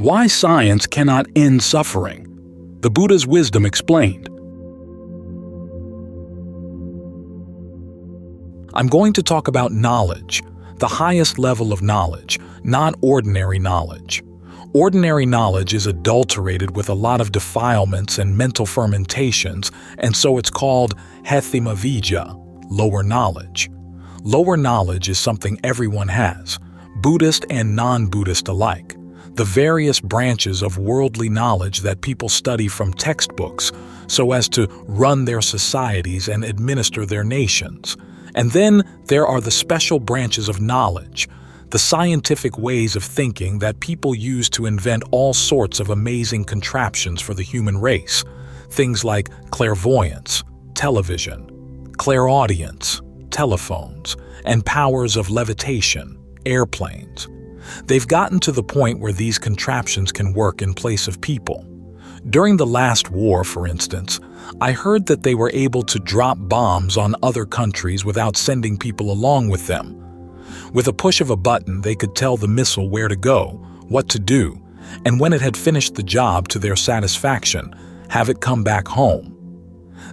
Why science cannot end suffering. The Buddha's wisdom explained. I'm going to talk about knowledge, the highest level of knowledge, not ordinary knowledge. Ordinary knowledge is adulterated with a lot of defilements and mental fermentations, and so it's called Hethima Vijja, lower knowledge. Lower knowledge is something everyone has, Buddhist and non-Buddhist alike. The various branches of worldly knowledge that people study from textbooks so as to run their societies and administer their nations. And then there are the special branches of knowledge, the scientific ways of thinking that people use to invent all sorts of amazing contraptions for the human race. Things like clairvoyance, television, clairaudience, telephones, and powers of levitation, airplanes. They've gotten to the point where these contraptions can work in place of people. During the last war, for instance, I heard that they were able to drop bombs on other countries without sending people along with them. With a push of a button, they could tell the missile where to go, what to do, and when it had finished the job to their satisfaction, have it come back home.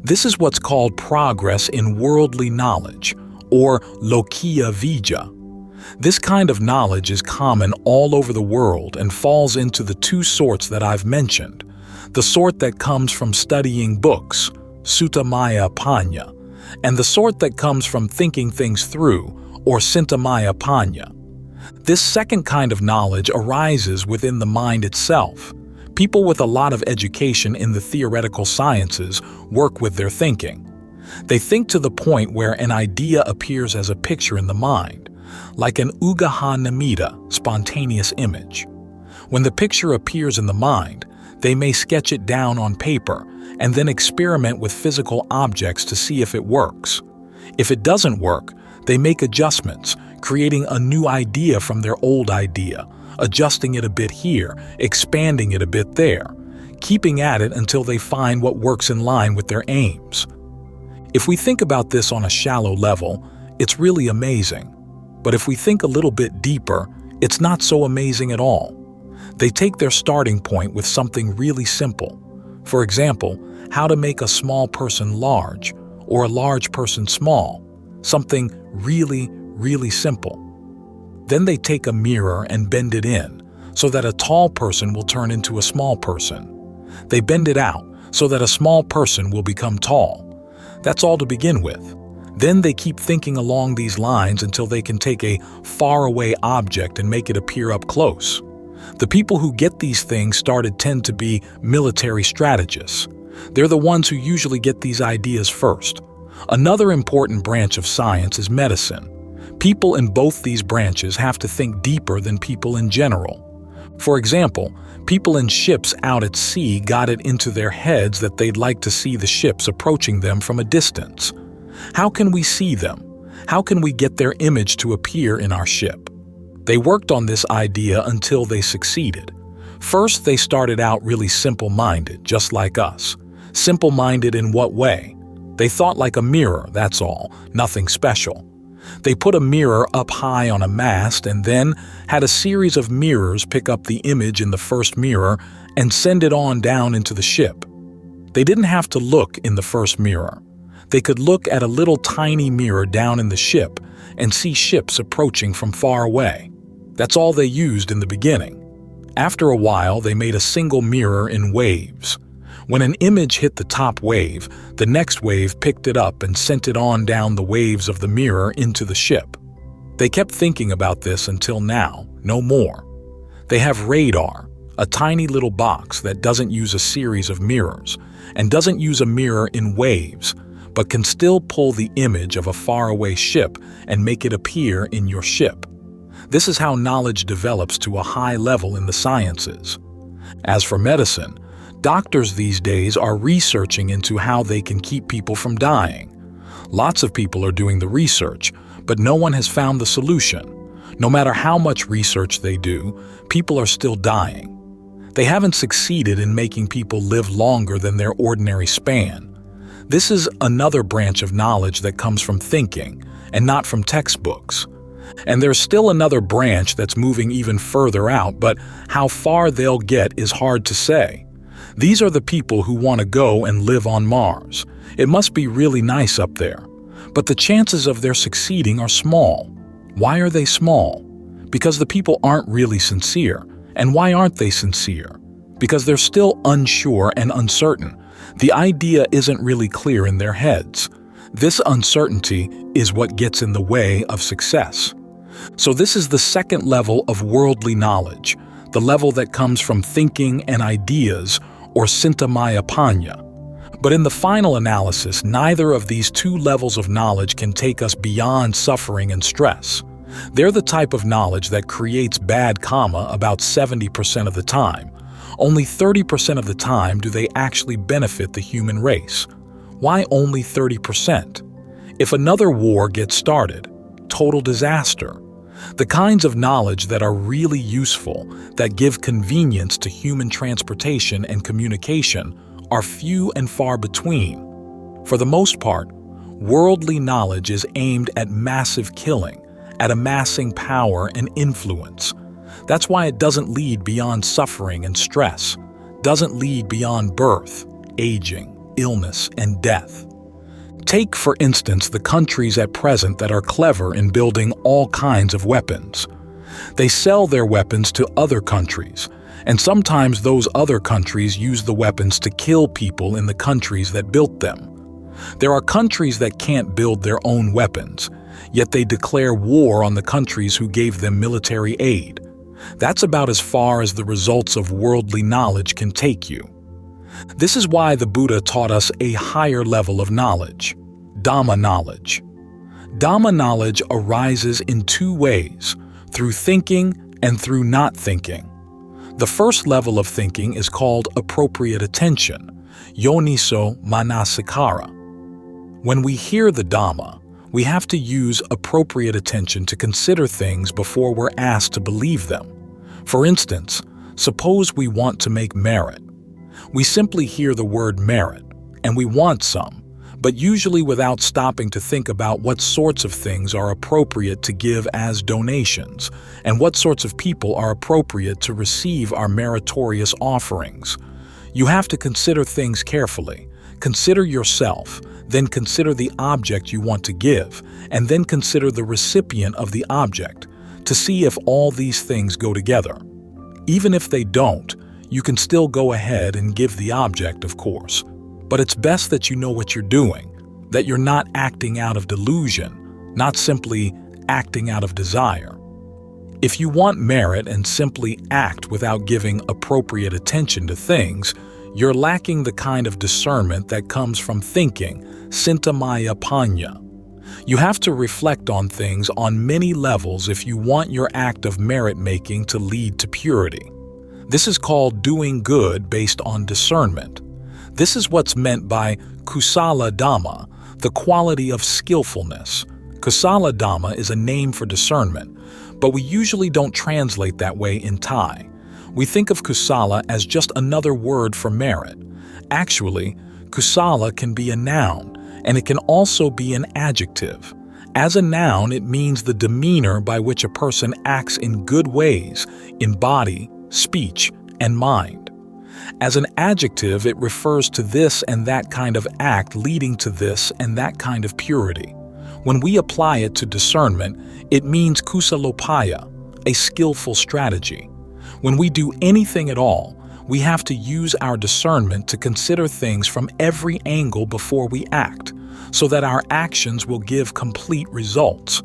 This is what's called progress in worldly knowledge, or Lokiya Vijja. This kind of knowledge is common all over the world and falls into the two sorts that I've mentioned. The sort that comes from studying books, Sutta Maya Panya, and the sort that comes from thinking things through, or Cinta Maya Panya. This second kind of knowledge arises within the mind itself. People with a lot of education in the theoretical sciences work with their thinking. They think to the point where an idea appears as a picture in the mind, like an Ugaha Namitta, spontaneous image. When the picture appears in the mind, they may sketch it down on paper and then experiment with physical objects to see if it works. If it doesn't work, they make adjustments, creating a new idea from their old idea, adjusting it a bit here, expanding it a bit there, keeping at it until they find what works in line with their aims. If we think about this on a shallow level, it's really amazing. But if we think a little bit deeper, it's not so amazing at all. They take their starting point with something really simple. For example, how to make a small person large, or a large person small. Something really, really simple. Then they take a mirror and bend it in, so that a tall person will turn into a small person. They bend it out, so that a small person will become tall. That's all to begin with. Then they keep thinking along these lines until they can take a faraway object and make it appear up close. The people who get these things tend to be military strategists. They're the ones who usually get these ideas first. Another important branch of science is medicine. People in both these branches have to think deeper than people in general. For example, people in ships out at sea got it into their heads that they'd like to see the ships approaching them from a distance. How can we see them? How can we get their image to appear in our ship? They worked on this idea until they succeeded. First, they started out really simple-minded, just like us. Simple-minded in what way? They thought like a mirror, that's all, nothing special. They put a mirror up high on a mast and then had a series of mirrors pick up the image in the first mirror and send it on down into the ship. They didn't have to look in the first mirror. They could look at a little tiny mirror down in the ship and see ships approaching from far away. That's all they used in the beginning. After a while, they made a single mirror in waves. When an image hit the top wave, the next wave picked it up and sent it on down the waves of the mirror into the ship. They kept thinking about this until now, no more. They have radar, a tiny little box that doesn't use a series of mirrors and doesn't use a mirror in waves, but can still pull the image of a faraway ship and make it appear in your ship. This is how knowledge develops to a high level in the sciences. As for medicine, doctors these days are researching into how they can keep people from dying. Lots of people are doing the research, but no one has found the solution. No matter how much research they do, people are still dying. They haven't succeeded in making people live longer than their ordinary span. This is another branch of knowledge that comes from thinking, and not from textbooks. And there's still another branch that's moving even further out, but how far they'll get is hard to say. These are the people who want to go and live on Mars. It must be really nice up there. But the chances of their succeeding are small. Why are they small? Because the people aren't really sincere. And why aren't they sincere? Because they're still unsure and uncertain. The idea isn't really clear in their heads. This uncertainty is what gets in the way of success. So this is the second level of worldly knowledge, the level that comes from thinking and ideas, or Sintamaya Panya. But in the final analysis, neither of these two levels of knowledge can take us beyond suffering and stress. They're the type of knowledge that creates bad karma about 70% of the time. Only 30% of the time do they actually benefit the human race. Why only 30%? If another war gets started, total disaster. The kinds of knowledge that are really useful, that give convenience to human transportation and communication, are few and far between. For the most part, worldly knowledge is aimed at massive killing, at amassing power and influence. That's why it doesn't lead beyond suffering and stress, doesn't lead beyond birth, aging, illness, and death. Take, for instance, the countries at present that are clever in building all kinds of weapons. They sell their weapons to other countries, and sometimes those other countries use the weapons to kill people in the countries that built them. There are countries that can't build their own weapons, yet they declare war on the countries who gave them military aid. That's about as far as the results of worldly knowledge can take you. This is why the Buddha taught us a higher level of knowledge, Dhamma knowledge. Dhamma knowledge arises in two ways, through thinking and through not thinking. The first level of thinking is called appropriate attention, Yoniso Manasikara. When we hear the Dhamma, we have to use appropriate attention to consider things before we're asked to believe them. For instance, suppose we want to make merit. We simply hear the word merit, and we want some, but usually without stopping to think about what sorts of things are appropriate to give as donations, and what sorts of people are appropriate to receive our meritorious offerings. You have to consider things carefully. Consider yourself, then consider the object you want to give, and then consider the recipient of the object, to see if all these things go together. Even if they don't, you can still go ahead and give the object, of course. But it's best that you know what you're doing, that you're not acting out of delusion, not simply acting out of desire. If you want merit and simply act without giving appropriate attention to things, you're lacking the kind of discernment that comes from thinking, Sintamaya Panya. You have to reflect on things on many levels if you want your act of merit-making to lead to purity. This is called doing good based on discernment. This is what's meant by Kusala Dhamma, the quality of skillfulness. Kusala Dhamma is a name for discernment, but we usually don't translate that way in Thai. We think of Kusala as just another word for merit. Actually, Kusala can be a noun, and it can also be an adjective. As a noun, it means the demeanor by which a person acts in good ways in body, speech, and mind. As an adjective, it refers to this and that kind of act leading to this and that kind of purity. When we apply it to discernment, it means kusalopaya, a skillful strategy. When we do anything at all, we have to use our discernment to consider things from every angle before we act, so that our actions will give complete results.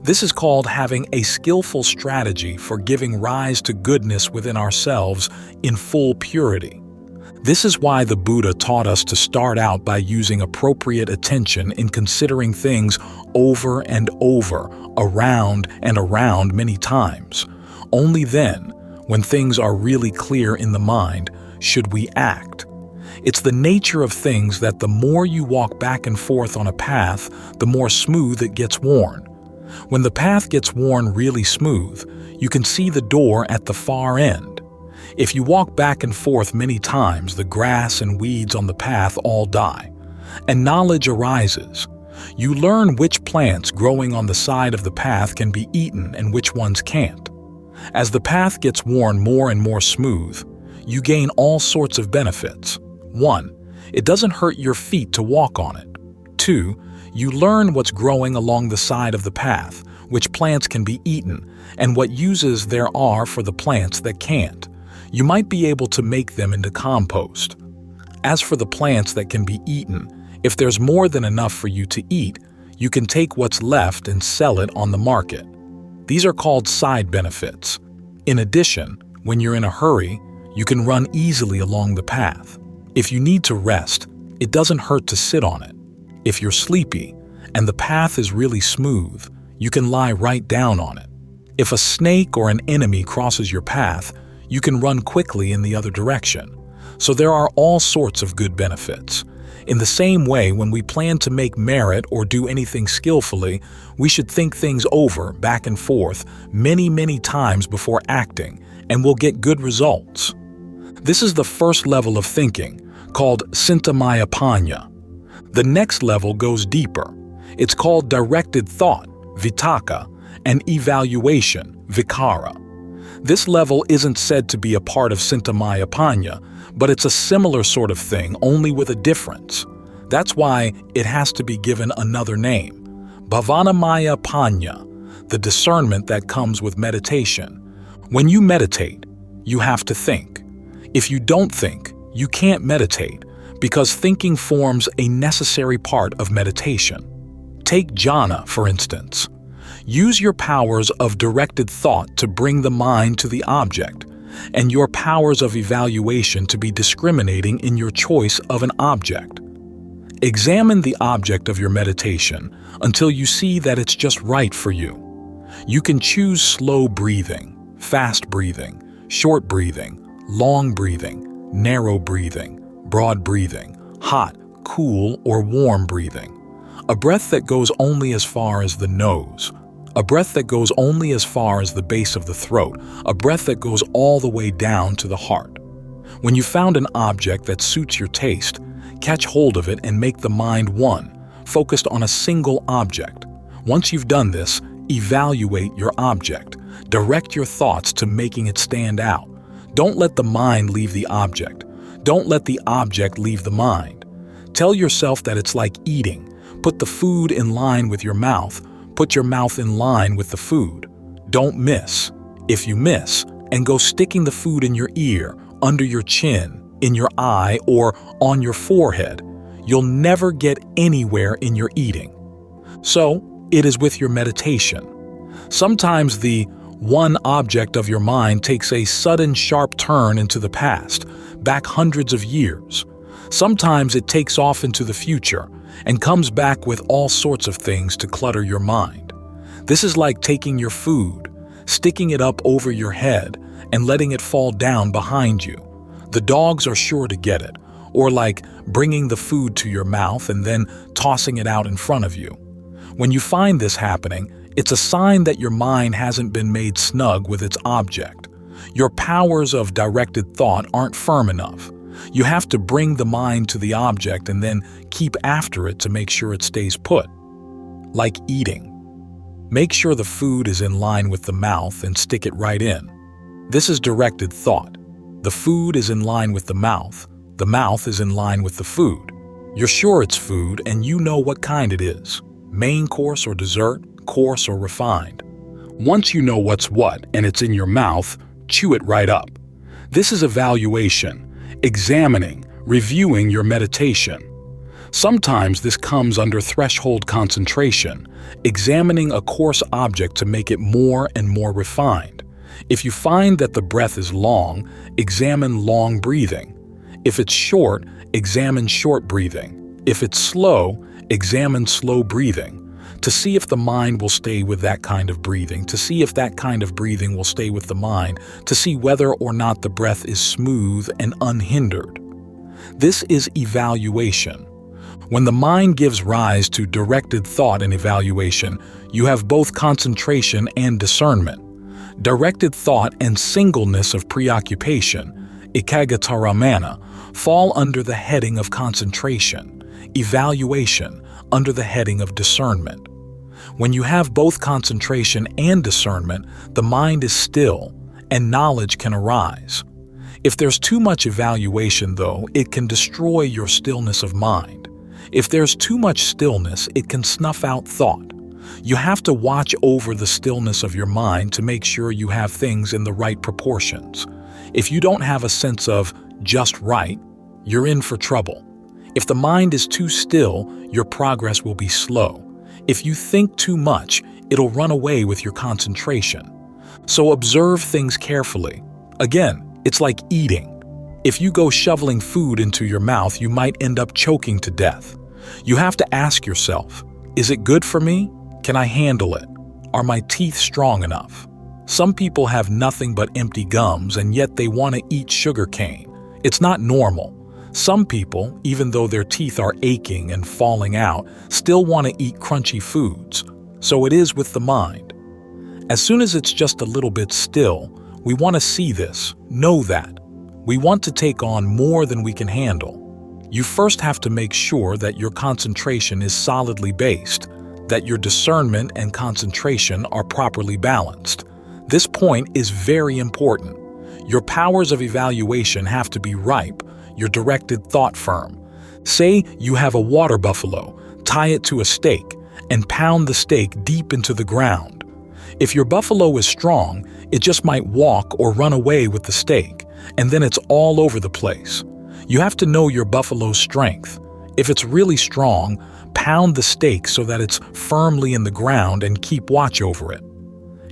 This is called having a skillful strategy for giving rise to goodness within ourselves in full purity. This is why the Buddha taught us to start out by using appropriate attention in considering things over and over, around and around many times. Only then, when things are really clear in the mind, should we act. It's the nature of things that the more you walk back and forth on a path, the more smooth it gets worn. When the path gets worn really smooth, you can see the door at the far end. If you walk back and forth many times, the grass and weeds on the path all die, and knowledge arises. You learn which plants growing on the side of the path can be eaten and which ones can't. As the path gets worn more and more smooth, you gain all sorts of benefits. 1. It doesn't hurt your feet to walk on it. 2. You learn what's growing along the side of the path, which plants can be eaten, and what uses there are for the plants that can't. You might be able to make them into compost. As for the plants that can be eaten, if there's more than enough for you to eat, you can take what's left and sell it on the market. These are called side benefits. In addition, when you're in a hurry, you can run easily along the path. If you need to rest, it doesn't hurt to sit on it. If you're sleepy and the path is really smooth, you can lie right down on it. If a snake or an enemy crosses your path, you can run quickly in the other direction. So there are all sorts of good benefits. In the same way, when we plan to make merit or do anything skillfully, we should think things over back and forth many times before acting, and we'll get good results. This is the first level of thinking, called Cintamaya-Panya. The next level goes deeper. It's called directed thought, Vitakka, and evaluation, Vicara. This level isn't said to be a part of Cintamaya-Panya, but it's a similar sort of thing, only with a difference. That's why it has to be given another name. Bhavanamaya-Panya, the discernment that comes with meditation. When you meditate, you have to think. If you don't think, you can't meditate, because thinking forms a necessary part of meditation. Take jhana, for instance. Use your powers of directed thought to bring the mind to the object, and your powers of evaluation to be discriminating in your choice of an object. Examine the object of your meditation until you see that it's just right for you. You can choose slow breathing, fast breathing, short breathing, long breathing, narrow breathing, broad breathing, hot, cool, or warm breathing. A breath that goes only as far as the nose. A breath that goes only as far as the base of the throat. A breath that goes all the way down to the heart. When you found an object that suits your taste, catch hold of it and make the mind one, focused on a single object. Once you've done this, evaluate your object. Direct your thoughts to making it stand out. Don't let the mind leave the object. Don't let the object leave the mind. Tell yourself that it's like eating. Put the food in line with your mouth. Put your mouth in line with the food. Don't miss. If you miss, and go sticking the food in your ear, under your chin, in your eye, or on your forehead, you'll never get anywhere in your eating. So, it is with your meditation. Sometimes the one object of your mind takes a sudden sharp turn into the past, back hundreds of years. Sometimes it takes off into the future and comes back with all sorts of things to clutter your mind. This is like taking your food, sticking it up over your head, and letting it fall down behind you. The dogs are sure to get it, or like bringing the food to your mouth and then tossing it out in front of you. When you find this happening, it's a sign that your mind hasn't been made snug with its object. Your powers of directed thought aren't firm enough. You have to bring the mind to the object and then keep after it to make sure it stays put. Like eating. Make sure the food is in line with the mouth and stick it right in. This is directed thought. The food is in line with the mouth is in line with the food. You're sure it's food and you know what kind it is. Main course or dessert, coarse or refined. Once you know what's what and it's in your mouth, chew it right up. This is evaluation. Examining, reviewing your meditation. Sometimes this comes under threshold concentration, examining a coarse object to make it more and more refined. If you find that the breath is long, examine long breathing. If it's short, examine short breathing. If it's slow, examine slow breathing. To see if the mind will stay with that kind of breathing, to see if that kind of breathing will stay with the mind, to see whether or not the breath is smooth and unhindered. This is evaluation. When the mind gives rise to directed thought and evaluation, you have both concentration and discernment. Directed thought and singleness of preoccupation, ekagataramana, fall under the heading of concentration, evaluation, under the heading of discernment. When you have both concentration and discernment, the mind is still, and knowledge can arise. If there's too much evaluation, though, it can destroy your stillness of mind. If there's too much stillness, it can snuff out thought. You have to watch over the stillness of your mind to make sure you have things in the right proportions. If you don't have a sense of just right, you're in for trouble. If the mind is too still, your progress will be slow. If you think too much, it'll run away with your concentration. So observe things carefully. Again, it's like eating. If you go shoveling food into your mouth, you might end up choking to death. You have to ask yourself, is it good for me? Can I handle it? Are my teeth strong enough? Some people have nothing but empty gums, and yet they want to eat sugar cane. It's not normal. Some people, even though their teeth are aching and falling out, still want to eat crunchy foods. So it is with the mind. As soon as it's just a little bit still, we want to see this, know that. We want to take on more than we can handle. You first have to make sure that your concentration is solidly based, that your discernment and concentration are properly balanced. This point is very important. Your powers of evaluation have to be ripe, your directed thought firm. Say you have a water buffalo, tie it to a stake, and pound the stake deep into the ground. If your buffalo is strong, it just might walk or run away with the stake, and then it's all over the place. You have to know your buffalo's strength. If it's really strong, pound the stake so that it's firmly in the ground and keep watch over it.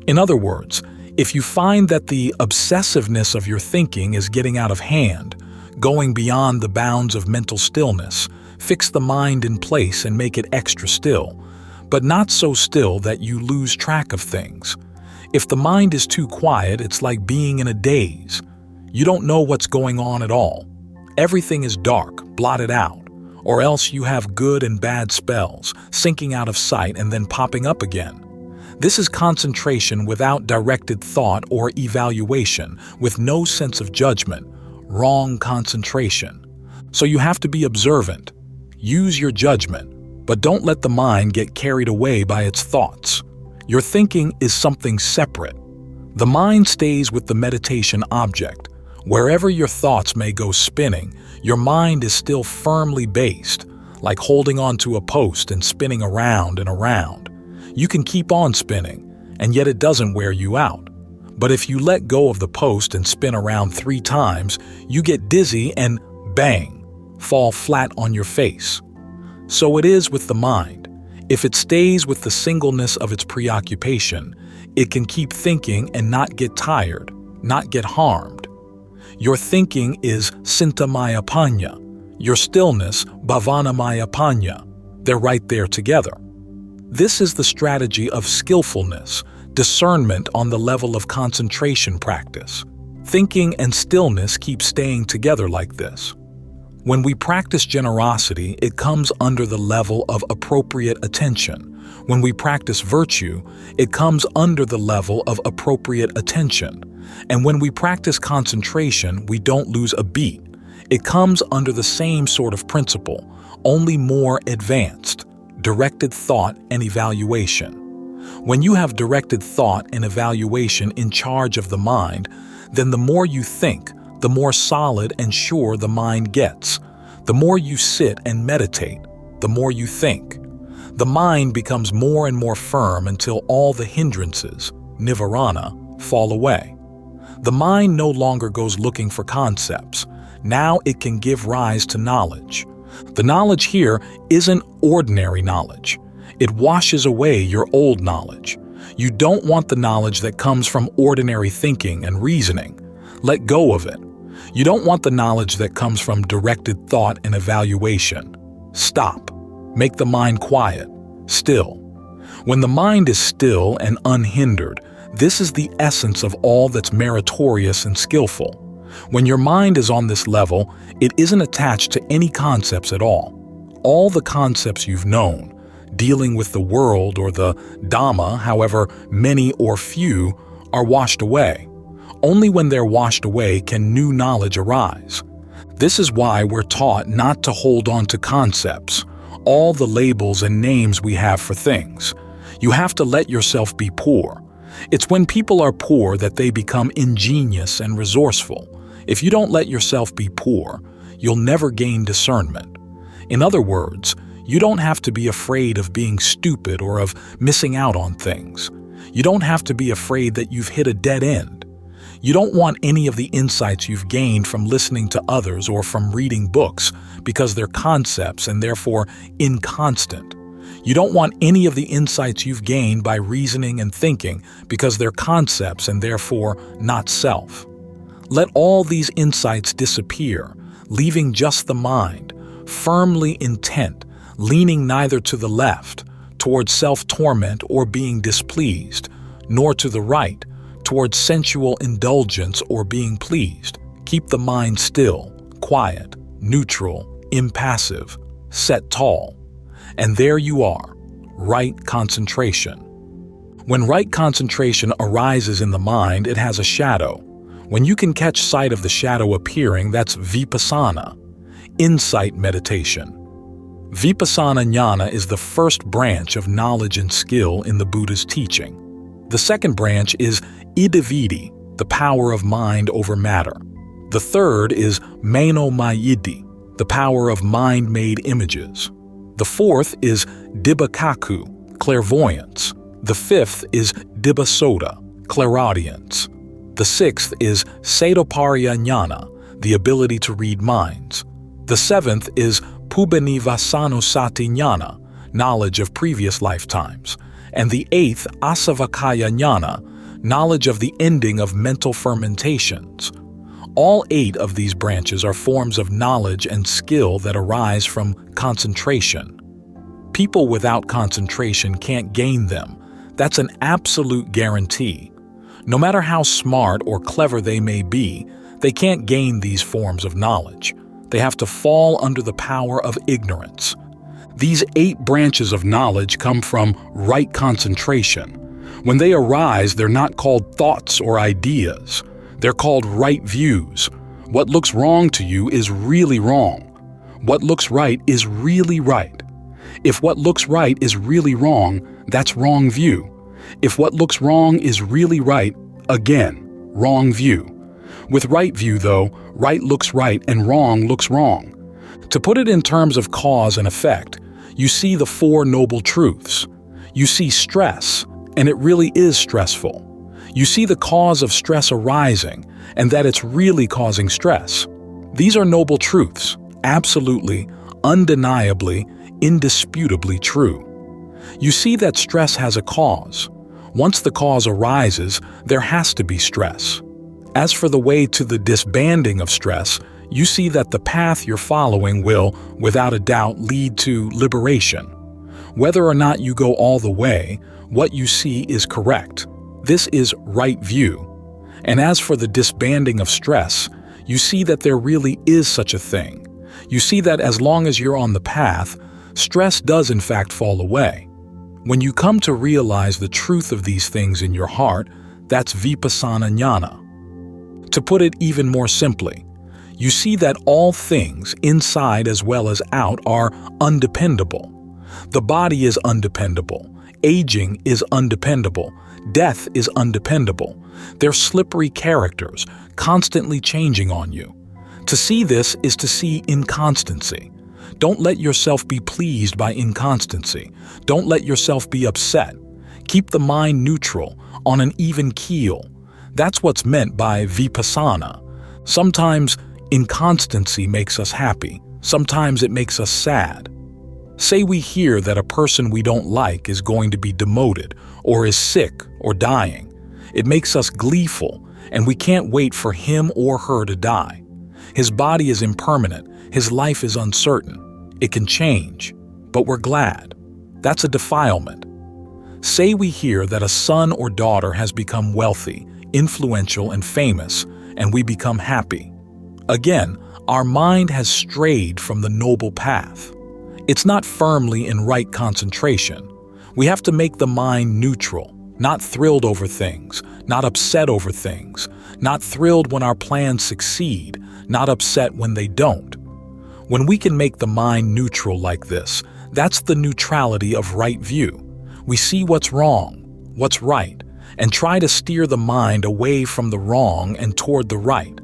In other words, if you find that the obsessiveness of your thinking is getting out of hand, going beyond the bounds of mental stillness, fix the mind in place and make it extra still, but not so still that you lose track of things. If the mind is too quiet, it's like being in a daze. You don't know what's going on at all. Everything is dark, blotted out, or else you have good and bad spells, sinking out of sight and then popping up again. This is concentration without directed thought or evaluation, with no sense of judgment, wrong concentration. So you have to be observant. Use your judgment, but don't let the mind get carried away by its thoughts. Your thinking is something separate. The mind stays with the meditation object. Wherever your thoughts may go spinning, your mind is still firmly based, like holding onto a post and spinning around and around. You can keep on spinning, and yet it doesn't wear you out. But if you let go of the post and spin around 3 times, you get dizzy and bang, fall flat on your face. So it is with the mind. If it stays with the singleness of its preoccupation, it can keep thinking and not get tired, not get harmed. Your thinking is Cintamaya Panya. Your stillness, Bhavanamaya Panya. They're right there together. This is the strategy of skillfulness, discernment on the level of concentration practice. Thinking and stillness keep staying together like this. When we practice generosity, it comes under the level of appropriate attention. When we practice virtue, it comes under the level of appropriate attention. And when we practice concentration, we don't lose a beat. It comes under the same sort of principle, only more advanced, directed thought and evaluation. When you have directed thought and evaluation in charge of the mind, then the more you think, the more solid and sure the mind gets. The more you sit and meditate, the more you think. The mind becomes more and more firm until all the hindrances, nivarana, fall away. The mind no longer goes looking for concepts. Now it can give rise to knowledge. The knowledge here isn't ordinary knowledge. It washes away your old knowledge. You don't want the knowledge that comes from ordinary thinking and reasoning. Let go of it. You don't want the knowledge that comes from directed thought and evaluation. Stop. Make the mind quiet, still. When the mind is still and unhindered, this is the essence of all that's meritorious and skillful. When your mind is on this level, it isn't attached to any concepts at all. All the concepts you've known, dealing with the world or the Dhamma, however many or few, are washed away. Only when they're washed away can new knowledge arise. This is why we're taught not to hold on to concepts. all the labels and names we have for things. You have to let yourself be poor. It's when people are poor that they become ingenious and resourceful. If you don't let yourself be poor, you'll never gain discernment. In other words, you don't have to be afraid of being stupid or of missing out on things. You don't have to be afraid that you've hit a dead end. You don't want any of the insights you've gained from listening to others or from reading books because they're concepts and therefore inconstant. You don't want any of the insights you've gained by reasoning and thinking because they're concepts and therefore not self. Let all these insights disappear, leaving just the mind, firmly intent, leaning neither to the left, towards self-torment or being displeased, nor to the right, towards sensual indulgence or being pleased. Keep the mind still, quiet, neutral, impassive, set tall. And there you are, right concentration. When right concentration arises in the mind, it has a shadow. When you can catch sight of the shadow appearing, that's vipassana, insight meditation. Vipassana jnana is the first branch of knowledge and skill in the Buddha's teaching. The second branch is iddhavidi, the power of mind over matter. The third is mano-mayidi, the power of mind-made images. The fourth is dibbakaku, clairvoyance. The fifth is dibbasoda, clairaudience. The sixth is sadoparya jnana, the ability to read minds. The seventh is Pubbanivasanusati jnana, knowledge of previous lifetimes. And the eighth, Asavakaya jnana, knowledge of the ending of mental fermentations. All 8 of these branches are forms of knowledge and skill that arise from concentration. People without concentration can't gain them. That's an absolute guarantee. No matter how smart or clever they may be, they can't gain these forms of knowledge. They have to fall under the power of ignorance. These 8 branches of knowledge come from right concentration. When they arise, they're not called thoughts or ideas. They're called right views. What looks wrong to you is really wrong. What looks right is really right. If what looks right is really wrong, that's wrong view. If what looks wrong is really right, again, wrong view. With right view, though, right looks right and wrong looks wrong. To put it in terms of cause and effect, you see the 4 noble truths. You see stress, and it really is stressful. You see the cause of stress arising, and that it's really causing stress. These are noble truths, absolutely, undeniably, indisputably true. You see that stress has a cause. Once the cause arises, there has to be stress. As for the way to the disbanding of stress, you see that the path you're following will, without a doubt, lead to liberation. Whether or not you go all the way, what you see is correct. This is right view. And as for the disbanding of stress, you see that there really is such a thing. You see that as long as you're on the path, stress does in fact fall away. When you come to realize the truth of these things in your heart, that's vipassana jnana. To put it even more simply, you see that all things, inside as well as out, are undependable. The body is undependable. Aging is undependable. Death is undependable. They're slippery characters, constantly changing on you. To see this is to see inconstancy. Don't let yourself be pleased by inconstancy. Don't let yourself be upset. Keep the mind neutral, on an even keel. That's what's meant by vipassana. Sometimes inconstancy makes us happy. Sometimes it makes us sad. Say we hear that a person we don't like is going to be demoted, or is sick or dying. It makes us gleeful, and we can't wait for him or her to die. His body is impermanent. His life is uncertain. It can change, but we're glad. That's a defilement. Say we hear that a son or daughter has become wealthy, influential, and famous, and we become happy. Again, our mind has strayed from the noble path. It's not firmly in right concentration. We have to make the mind neutral, not thrilled over things, not upset over things, not thrilled when our plans succeed, not upset when they don't. When we can make the mind neutral like this, That's the neutrality of right view. We see what's wrong, what's right, and try to steer the mind away from the wrong and toward the right.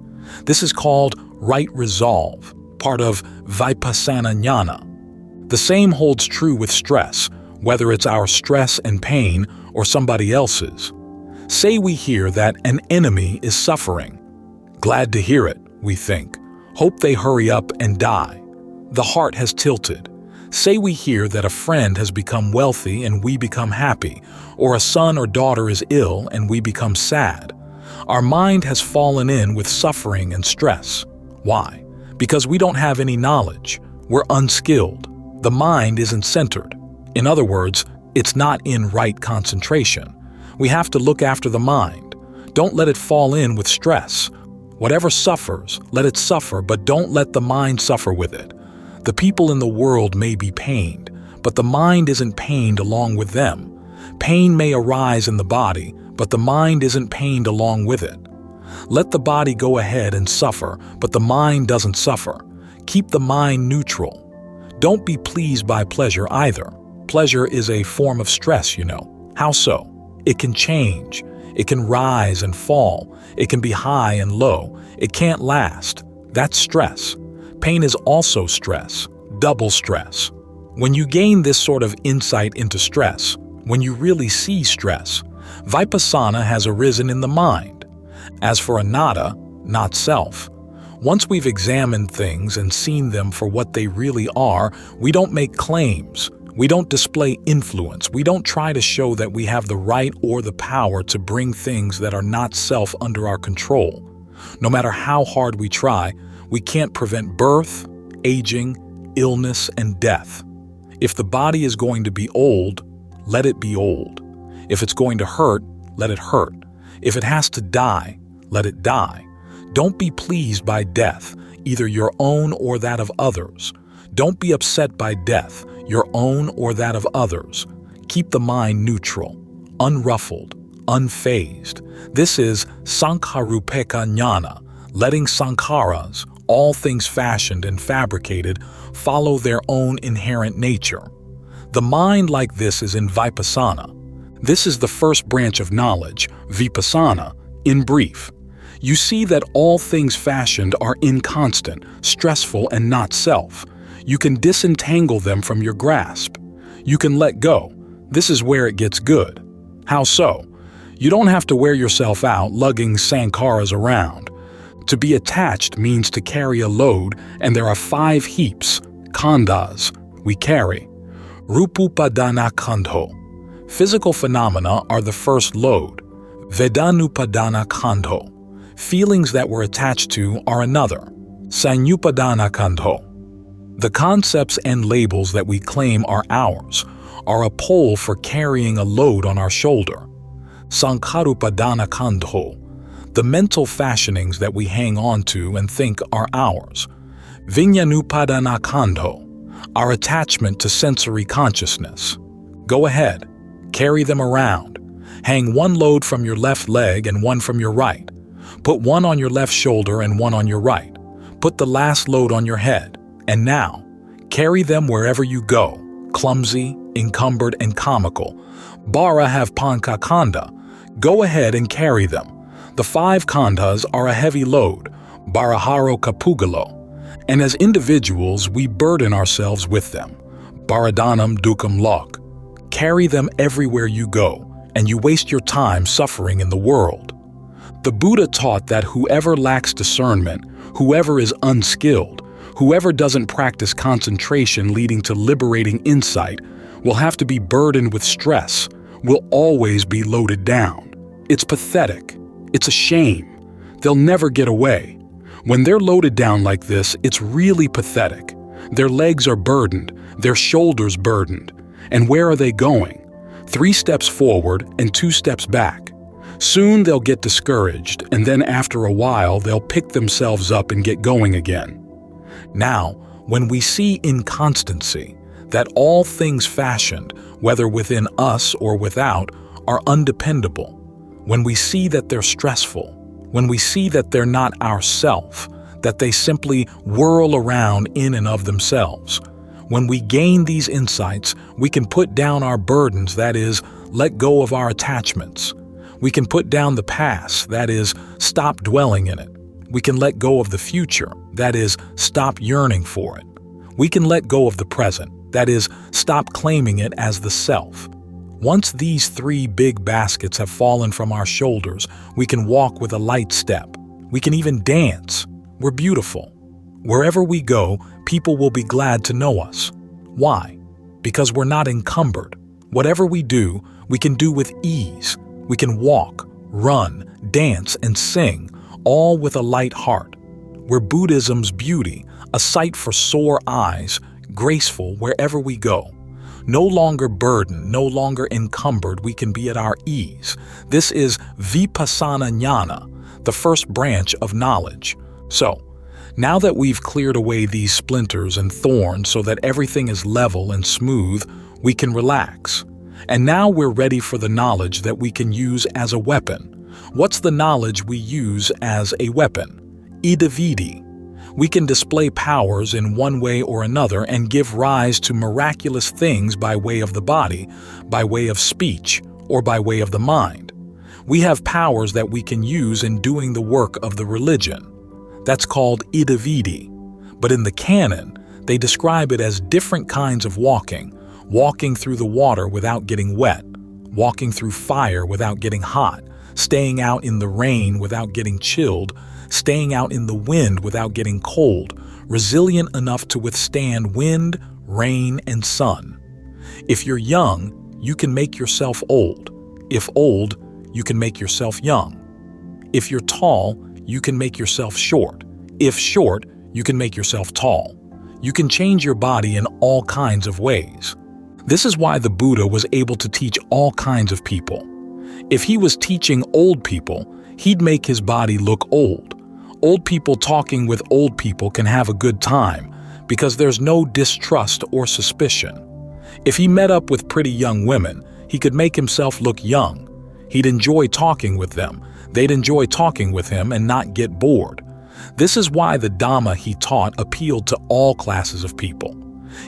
This is called right resolve, part of Vipassana Jnana. The same holds true with stress, whether it's our stress and pain or somebody else's. Say we hear that an enemy is suffering. Glad to hear it, we think. Hope they hurry up and die. The heart has tilted. Say we hear that a friend has become wealthy and we become happy, or a son or daughter is ill and we become sad. Our mind has fallen in with suffering and stress. Why? Because we don't have any knowledge. We're unskilled. The mind isn't centered. In other words, it's not in right concentration. We have to look after the mind. Don't let it fall in with stress. Whatever suffers, let it suffer, but don't let the mind suffer with it. The people in the world may be pained, but the mind isn't pained along with them. Pain may arise in the body, but the mind isn't pained along with it. Let the body go ahead and suffer, but the mind doesn't suffer. Keep the mind neutral. Don't be pleased by pleasure either. Pleasure is a form of stress, you know. How so? It can change. It can rise and fall. It can be high and low. It can't last. That's stress. Pain is also stress, double stress. When you gain this sort of insight into stress, when you really see stress, Vipassana has arisen in the mind. As for anatta, not self, once we've examined things and seen them for what they really are, we don't make claims. We don't display influence. We don't try to show that we have the right or the power to bring things that are not self under our control. No matter how hard we try, we can't prevent birth, aging, illness, and death. If the body is going to be old, let it be old. If it's going to hurt, let it hurt. If it has to die, let it die. Don't be pleased by death, either your own or that of others. Don't be upset by death, your own or that of others. Keep the mind neutral, unruffled, unfazed. This is Sankharupeka Jnana, letting sankharas, all things fashioned and fabricated, follow their own inherent nature. The mind like this is in Vipassana. This is the first branch of knowledge, Vipassana, in brief. You see that all things fashioned are inconstant, stressful, and not self. You can disentangle them from your grasp. You can let go. This is where it gets good. How so? You don't have to wear yourself out lugging sankharas around. To be attached means to carry a load, and there are 5 heaps, khandhas, we carry. Rupupadana khandho. Physical phenomena are the first load. Vedanupadana khandho. Feelings that we're attached to are another. Sanyupadana khandho. The concepts and labels that we claim are ours are a pole for carrying a load on our shoulder. Sankharupadana khandho. The mental fashionings that we hang on to and think are ours. Vinyanupadana khandho. Our attachment to sensory consciousness. Go ahead, carry them around. Hang one load from your left leg and one from your right. Put one on your left shoulder and one on your right. Put the last load on your head. And now, carry them wherever you go, clumsy, encumbered, and comical. Bara have panka khanda. Go ahead and carry them. The 5 khandhas are a heavy load, baraharo kapugalo. And as individuals, we burden ourselves with them. Baradanam dukam lok. Carry them everywhere you go, and you waste your time suffering in the world. The Buddha taught that whoever lacks discernment, whoever is unskilled, whoever doesn't practice concentration leading to liberating insight, will have to be burdened with stress, will always be loaded down. It's pathetic. It's a shame. They'll never get away. When they're loaded down like this, it's really pathetic. Their legs are burdened, their shoulders burdened. And where are they going? 3 steps forward and 2 steps back. Soon they'll get discouraged, and then after a while they'll pick themselves up and get going again. Now, when we see inconstancy, that all things fashioned, whether within us or without, are undependable, when we see that they're stressful, when we see that they're not our self, that they simply whirl around in and of themselves, When we gain these insights, we can put down our burdens, that is, let go of our attachments. We can put down the past, that is, stop dwelling in it. We can let go of the future, that is, stop yearning for it. We can let go of the present, that is, stop claiming it as the self. Once these three big baskets have fallen from our shoulders, we can walk with a light step. We can even dance. We're beautiful. Wherever we go, people will be glad to know us. Why? Because we're not encumbered. Whatever we do, we can do with ease. We can walk, run, dance, and sing, all with a light heart. We're Buddhism's beauty, a sight for sore eyes, graceful wherever we go. No longer burdened, no longer encumbered, we can be at our ease. This is Vipassana Jnana, the first branch of knowledge. So, now that we've cleared away these splinters and thorns so that everything is level and smooth, we can relax. And now we're ready for the knowledge that we can use as a weapon. What's the knowledge we use as a weapon? Iddhavidi. We can display powers in one way or another and give rise to miraculous things by way of the body, by way of speech, or by way of the mind. We have powers that we can use in doing the work of the religion. That's called Iddhavidi. But in the canon, they describe it as different kinds of walking, walking through the water without getting wet, walking through fire without getting hot, staying out in the rain without getting chilled, staying out in the wind without getting cold, resilient enough to withstand wind, rain, and sun. If you're young, you can make yourself old. If old, you can make yourself young. If you're tall, you can make yourself short. If short, you can make yourself tall. You can change your body in all kinds of ways. This is why the Buddha was able to teach all kinds of people. If he was teaching old people, he'd make his body look old. Old people talking with old people can have a good time because there's no distrust or suspicion. If he met up with pretty young women, he could make himself look young. He'd enjoy talking with them. They'd enjoy talking with him and not get bored. This is why the Dhamma he taught appealed to all classes of people.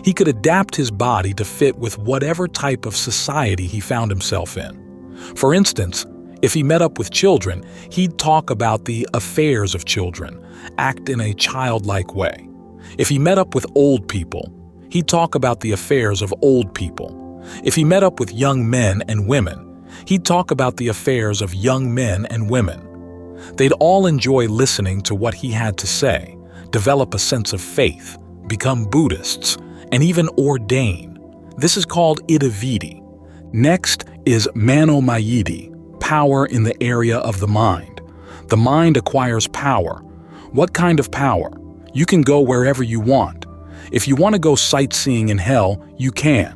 He could adapt his body to fit with whatever type of society he found himself in. For instance, if he met up with children, he'd talk about the affairs of children, act in a childlike way. If he met up with old people, he'd talk about the affairs of old people. If he met up with young men and women, he'd talk about the affairs of young men and women. They'd all enjoy listening to what he had to say, develop a sense of faith, become Buddhists, and even ordain. This is called Iddhavidi. Next is Manomayiti, power in the area of the mind. The mind acquires power. What kind of power? You can go wherever you want. If you want to go sightseeing in hell, you can.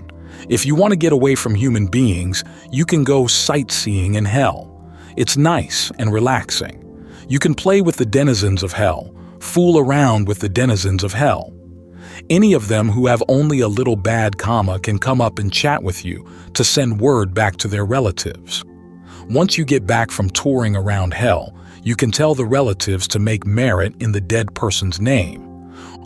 If you want to get away from human beings, you can go sightseeing in hell. It's nice and relaxing. You can play with the denizens of hell, fool around with the denizens of hell. Any of them who have only a little bad karma can come up and chat with you to send word back to their relatives. Once you get back from touring around hell, you can tell the relatives to make merit in the dead person's name.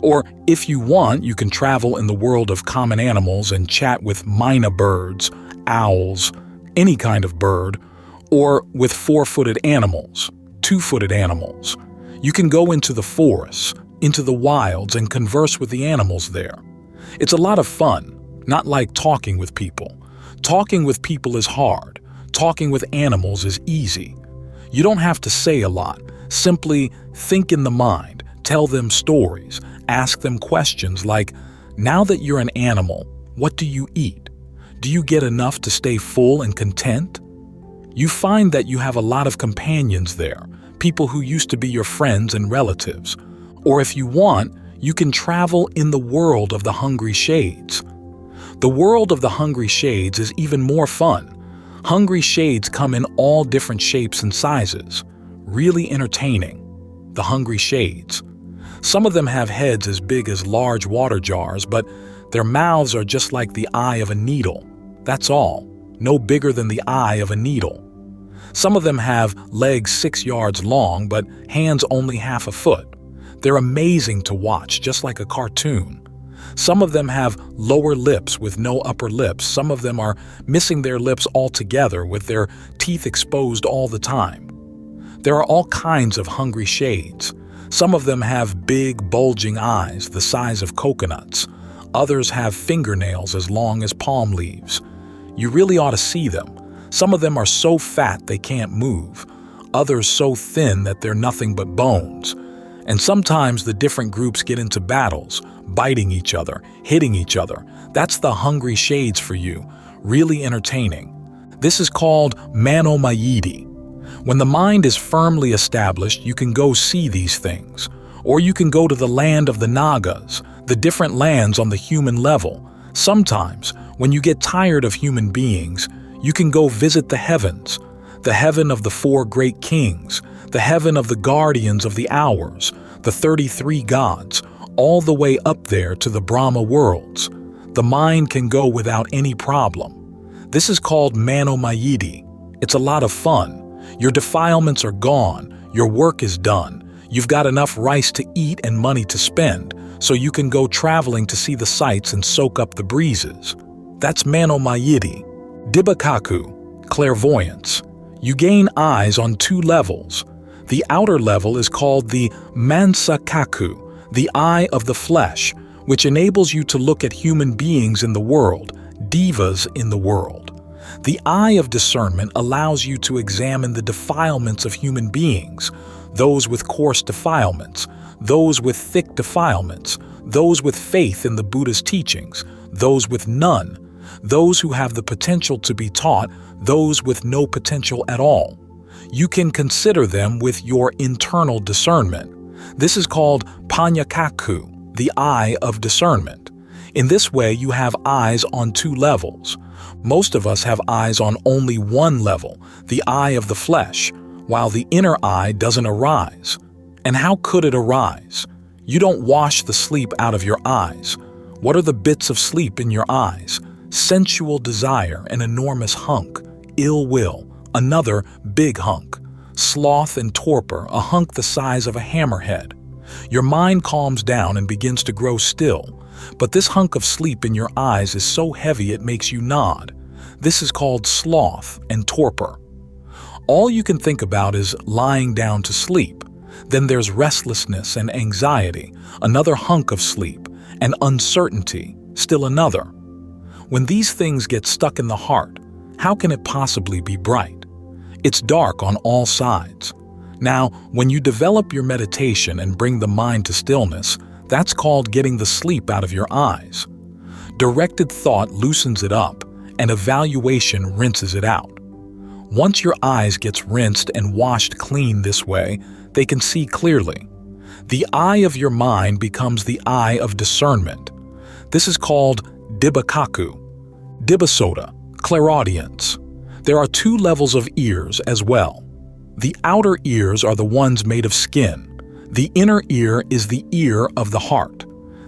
Or, if you want, you can travel in the world of common animals and chat with myna birds, owls, any kind of bird, or with four-footed animals, two-footed animals. You can go into the forests, into the wilds, and converse with the animals there. It's a lot of fun, not like talking with people. Talking with people is hard. Talking with animals is easy. You don't have to say a lot. Simply think in the mind, tell them stories, ask them questions like, now that you're an animal, what do you eat? Do you get enough to stay full and content? You find that you have a lot of companions there, people who used to be your friends and relatives. Or if you want, you can travel in the world of the hungry shades. The world of the hungry shades is even more fun. Hungry shades come in all different shapes and sizes. Really entertaining. The hungry shades. Some of them have heads as big as large water jars, but their mouths are just like the eye of a needle. That's all. No bigger than the eye of a needle. Some of them have legs 6 yards long, but hands only half a foot. They're amazing to watch, just like a cartoon. Some of them have lower lips with no upper lips. Some of them are missing their lips altogether with their teeth exposed all the time. There are all kinds of hungry shades. Some of them have big, bulging eyes the size of coconuts. Others have fingernails as long as palm leaves. You really ought to see them. Some of them are so fat they can't move. Others so thin that they're nothing but bones. And sometimes the different groups get into battles, biting each other, hitting each other. That's the hungry shades for you. Really entertaining. This is called Mano Mayidi. When the mind is firmly established, you can go see these things. Or you can go to the land of the Nagas, the different lands on the human level. Sometimes, when you get tired of human beings, you can go visit the heavens, the heaven of the 4 great kings, the heaven of the guardians of the hours, the 33 gods, all the way up there to the Brahma worlds. The mind can go without any problem. This is called Mano Mayidi. It's a lot of fun. Your defilements are gone. Your work is done. You've got enough rice to eat and money to spend, so you can go traveling to see the sights and soak up the breezes. That's Mano Mayidi. Dibakaku, clairvoyance. You gain eyes on 2 levels. The outer level is called the Mansakaku, the eye of the flesh, which enables you to look at human beings in the world, divas in the world. The eye of discernment allows you to examine the defilements of human beings, those with coarse defilements, those with thick defilements, those with faith in the Buddha's teachings, those with none, those who have the potential to be taught, those with no potential at all. You can consider them with your internal discernment. This is called Panyakaku, the eye of discernment. In this way, you have eyes on 2 levels. Most of us have eyes on only 1 level, the eye of the flesh, while the inner eye doesn't arise. And how could it arise? You don't wash the sleep out of your eyes. What are the bits of sleep in your eyes? Sensual desire, an enormous hunk. Ill will, another big hunk. Sloth and torpor, a hunk the size of a hammerhead. Your mind calms down and begins to grow still, but this hunk of sleep in your eyes is so heavy it makes you nod. This is called sloth and torpor. All you can think about is lying down to sleep. Then there's restlessness and anxiety, another hunk of sleep, and uncertainty, still another. When these things get stuck in the heart, how can it possibly be bright? It's dark on all sides. Now, when you develop your meditation and bring the mind to stillness, that's called getting the sleep out of your eyes. Directed thought loosens it up, and evaluation rinses it out. Once your eyes gets rinsed and washed clean this way, they can see clearly. The eye of your mind becomes the eye of discernment. This is called Dibakaku. Dibasoda, clairaudience. There are 2 levels of ears as well. The outer ears are the ones made of skin. The inner ear is the ear of the heart.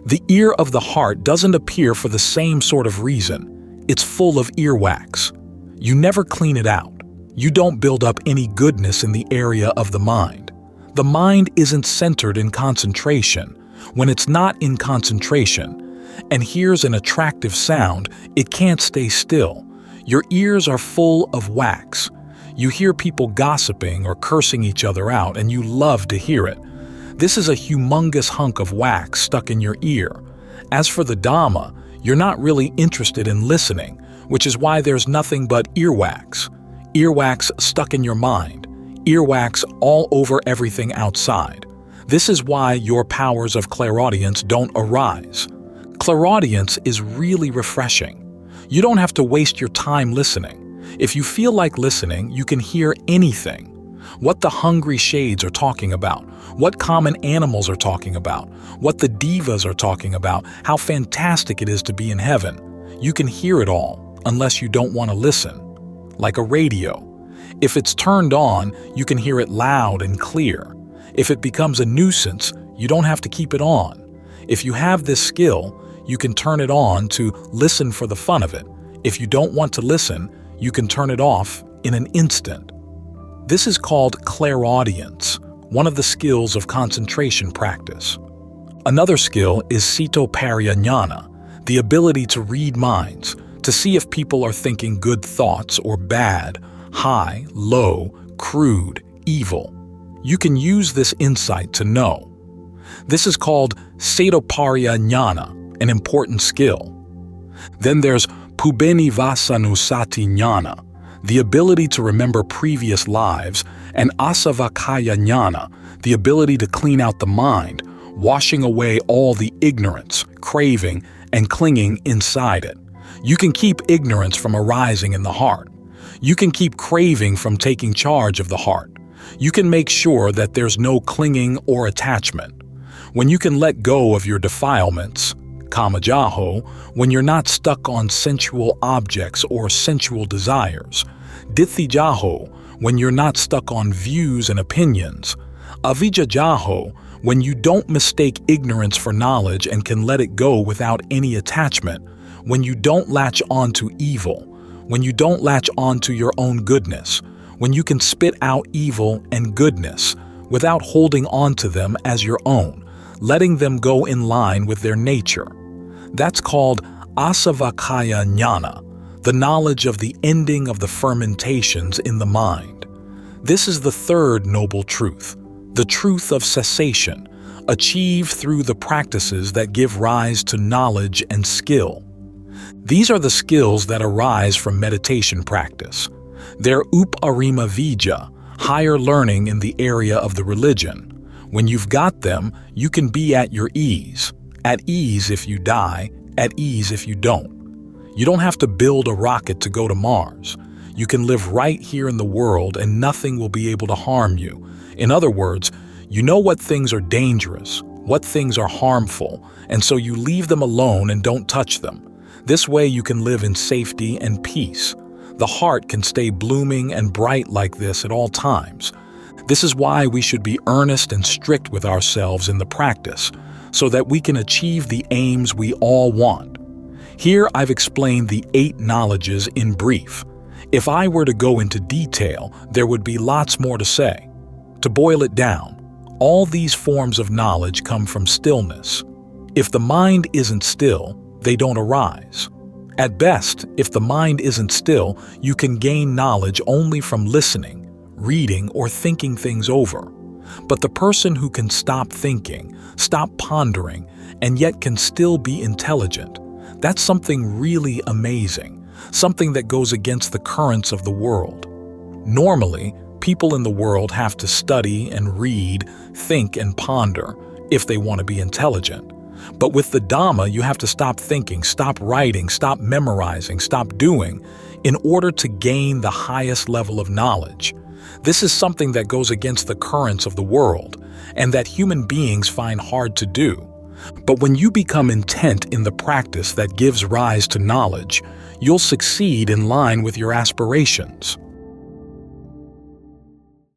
The ear of the heart doesn't appear for the same sort of reason. It's full of earwax. You never clean it out. You don't build up any goodness in the area of the mind. The mind isn't centered in concentration. When it's not in concentration and hears an attractive sound, it can't stay still. Your ears are full of wax. You hear people gossiping or cursing each other out, and you love to hear it. This is a humongous hunk of wax stuck in your ear. As for the Dhamma, you're not really interested in listening, which is why there's nothing but earwax. Earwax stuck in your mind. Earwax all over everything outside. This is why your powers of clairaudience don't arise. Clairaudience is really refreshing. You don't have to waste your time listening. If you feel like listening, you can hear anything. What the hungry shades are talking about, what common animals are talking about, what the divas are talking about, how fantastic it is to be in heaven. You can hear it all, unless you don't want to listen. Like a radio. If it's turned on, you can hear it loud and clear. If it becomes a nuisance, you don't have to keep it on. If you have this skill, you can turn it on to listen for the fun of it. If you don't want to listen, you can turn it off in an instant. This is called clairaudience, one of the skills of concentration practice. Another skill is Sitoparya Jnana, the ability to read minds, to see if people are thinking good thoughts or bad, high, low, crude, evil. You can use this insight to know. This is called Setoparya Jnana, an important skill. Then there's Pubenivasanusati Jnana, the ability to remember previous lives, and Asavakaya Jnana, the ability to clean out the mind, washing away all the ignorance, craving, and clinging inside it. You can keep ignorance from arising in the heart. You can keep craving from taking charge of the heart. You can make sure that there's no clinging or attachment. When you can let go of your defilements, kamajaho, when you're not stuck on sensual objects or sensual desires, dithijaho, when you're not stuck on views and opinions, avijajaho, when you don't mistake ignorance for knowledge and can let it go without any attachment, when you don't latch on to evil, when you don't latch on to your own goodness, when you can spit out evil and goodness without holding on to them as your own, letting them go in line with their nature. That's called Asavakaya Jnana, the knowledge of the ending of the fermentations in the mind. This is the third noble truth, the truth of cessation, achieved through the practices that give rise to knowledge and skill. These are the skills that arise from meditation practice. They're uparima vija, higher learning in the area of the religion. When you've got them, you can be at your ease. At ease if you die, at ease if you don't. You don't have to build a rocket to go to Mars. You can live right here in the world and nothing will be able to harm you. In other words, you know what things are dangerous, what things are harmful, and so you leave them alone and don't touch them. This way you can live in safety and peace. The heart can stay blooming and bright like this at all times. This is why we should be earnest and strict with ourselves in the practice, so that we can achieve the aims we all want. Here I've explained the 8 knowledges in brief. If I were to go into detail, there would be lots more to say. To boil it down, all these forms of knowledge come from stillness. If the mind isn't still, they don't arise. At best, if the mind isn't still, you can gain knowledge only from listening, reading, or thinking things over. But the person who can stop thinking, stop pondering, and yet can still be intelligent, that's something really amazing, something that goes against the currents of the world. Normally, people in the world have to study and read, think and ponder if they want to be intelligent. But with the Dhamma, you have to stop thinking, stop writing, stop memorizing, stop doing, in order to gain the highest level of knowledge. This is something that goes against the currents of the world, and that human beings find hard to do. But when you become intent in the practice that gives rise to knowledge, you'll succeed in line with your aspirations.